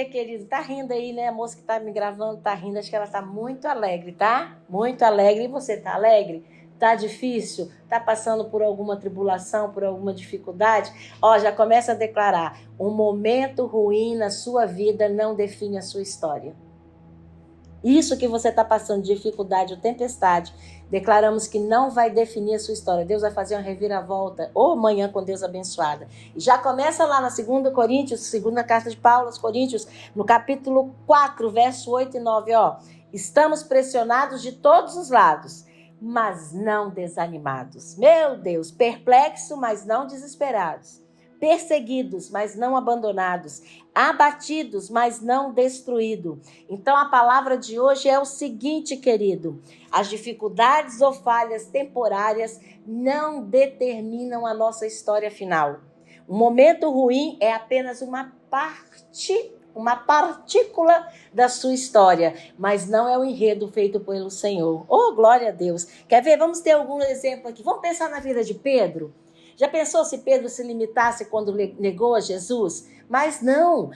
quê, querido? Tá rindo aí, né? A moça que tá me gravando tá rindo. Acho que ela tá muito alegre, tá? Muito alegre. E você tá alegre? Tá difícil? Tá passando por alguma tribulação, por alguma dificuldade? Ó, já começa a declarar: um momento ruim na sua vida não define a sua história. Isso que você está passando, dificuldade ou tempestade, declaramos que não vai definir a sua história. Deus vai fazer uma reviravolta, ou manhã com Deus abençoada. E já começa lá na 2 Coríntios, segunda carta de Paulo aos Coríntios, no capítulo 4, verso 8 e 9, ó. Estamos pressionados de todos os lados, mas não desanimados. Meu Deus, perplexos, mas não desesperados. Perseguidos, mas não abandonados. Abatidos, mas não destruídos. Então a palavra de hoje é o seguinte, querido: as dificuldades ou falhas temporárias não determinam a nossa história final. Um momento ruim é apenas uma partícula da sua história, mas não é o enredo feito pelo Senhor. Oh, glória a Deus! Quer ver? Vamos ter algum exemplo aqui. Vamos pensar na vida de Pedro? Já pensou se Pedro se limitasse quando negou a Jesus? Mas não.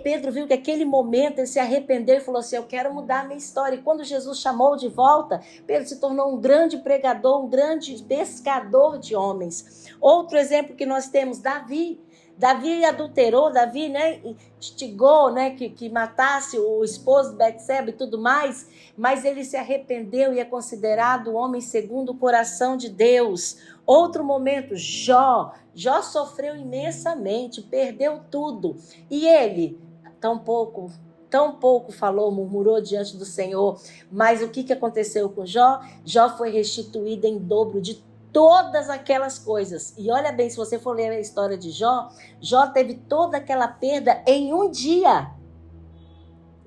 Pedro viu que aquele momento ele se arrependeu e falou assim: eu quero mudar a minha história. E quando Jesus chamou de volta, Pedro se tornou um grande pregador, um grande pescador de homens. Outro exemplo que nós temos, Davi. Davi adulterou, Davi, né, instigou, né, que matasse o esposo de Betseba e tudo mais, mas ele se arrependeu e é considerado um homem segundo o coração de Deus. Outro momento, Jó sofreu imensamente, perdeu tudo. E ele, tão pouco falou, murmurou diante do Senhor. Mas o que aconteceu com Jó? Jó foi restituído em dobro de todas aquelas coisas. E olha bem, se você for ler a história de Jó, Jó teve toda aquela perda em um dia.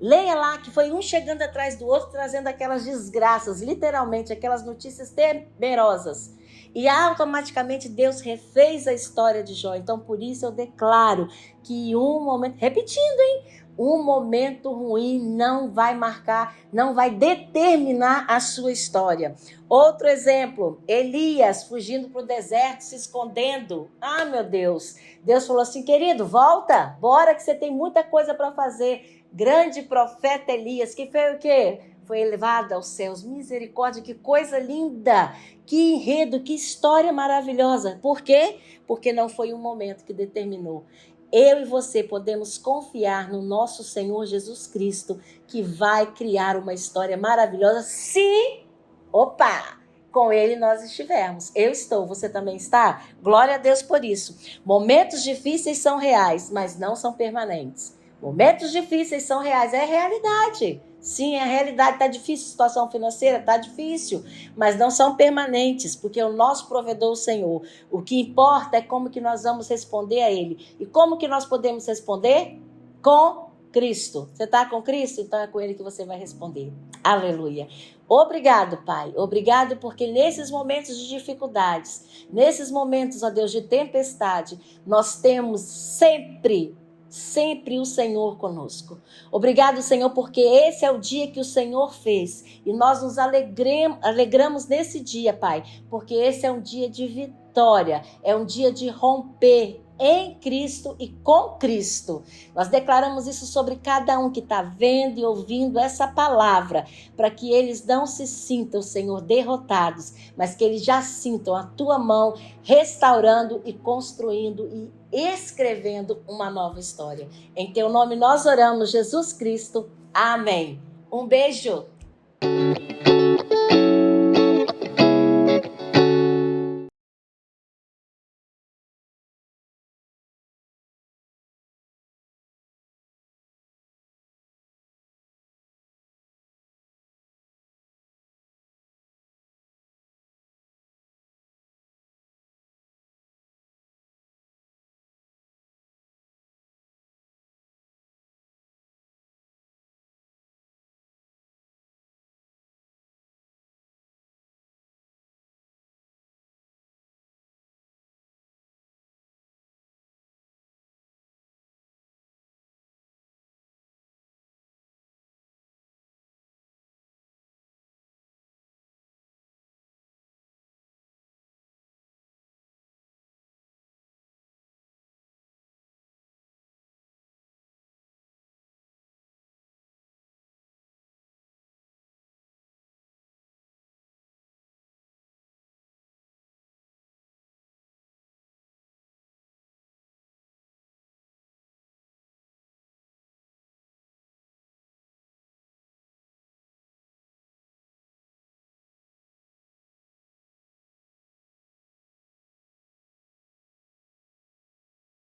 Leia lá que foi um chegando atrás do outro, trazendo aquelas desgraças, literalmente, aquelas notícias temerosas. E automaticamente Deus refez a história de Jó. Então, por isso eu declaro que um momento, repetindo, um momento ruim não vai marcar, não vai determinar a sua história. Outro exemplo, Elias fugindo para o deserto, se escondendo. Ah, meu Deus! Deus falou assim: querido, volta, bora que você tem muita coisa para fazer. Grande profeta Elias, que foi o quê? Foi elevado aos céus. Misericórdia, que coisa linda, que enredo, que história maravilhosa. Por quê? Porque não foi um momento que determinou. Eu e você podemos confiar no nosso Senhor Jesus Cristo, que vai criar uma história maravilhosa se, com Ele nós estivermos. Eu estou, você também está? Glória a Deus por isso. Momentos difíceis são reais, mas não são permanentes. Momentos difíceis são reais, é realidade. Sim, a realidade está difícil, a situação financeira está difícil, mas não são permanentes, porque o nosso provedor, o Senhor, o que importa é como que nós vamos responder a Ele. E como que nós podemos responder? Com Cristo. Você está com Cristo? Então é com Ele que você vai responder. Aleluia. Obrigado, Pai. Obrigado porque nesses momentos de dificuldades, nesses momentos, ó Deus, de tempestade, nós temos sempre o Senhor conosco. Obrigado, Senhor, porque esse é o dia que o Senhor fez e nós nos alegramos nesse dia, Pai, porque esse é um dia de vitória, é um dia de romper em Cristo e com Cristo. Nós declaramos isso sobre cada um que está vendo e ouvindo essa palavra, para que eles não se sintam, Senhor, derrotados, mas que eles já sintam a Tua mão restaurando e construindo e escrevendo uma nova história. Em Teu nome nós oramos, Jesus Cristo. Amém. Um beijo.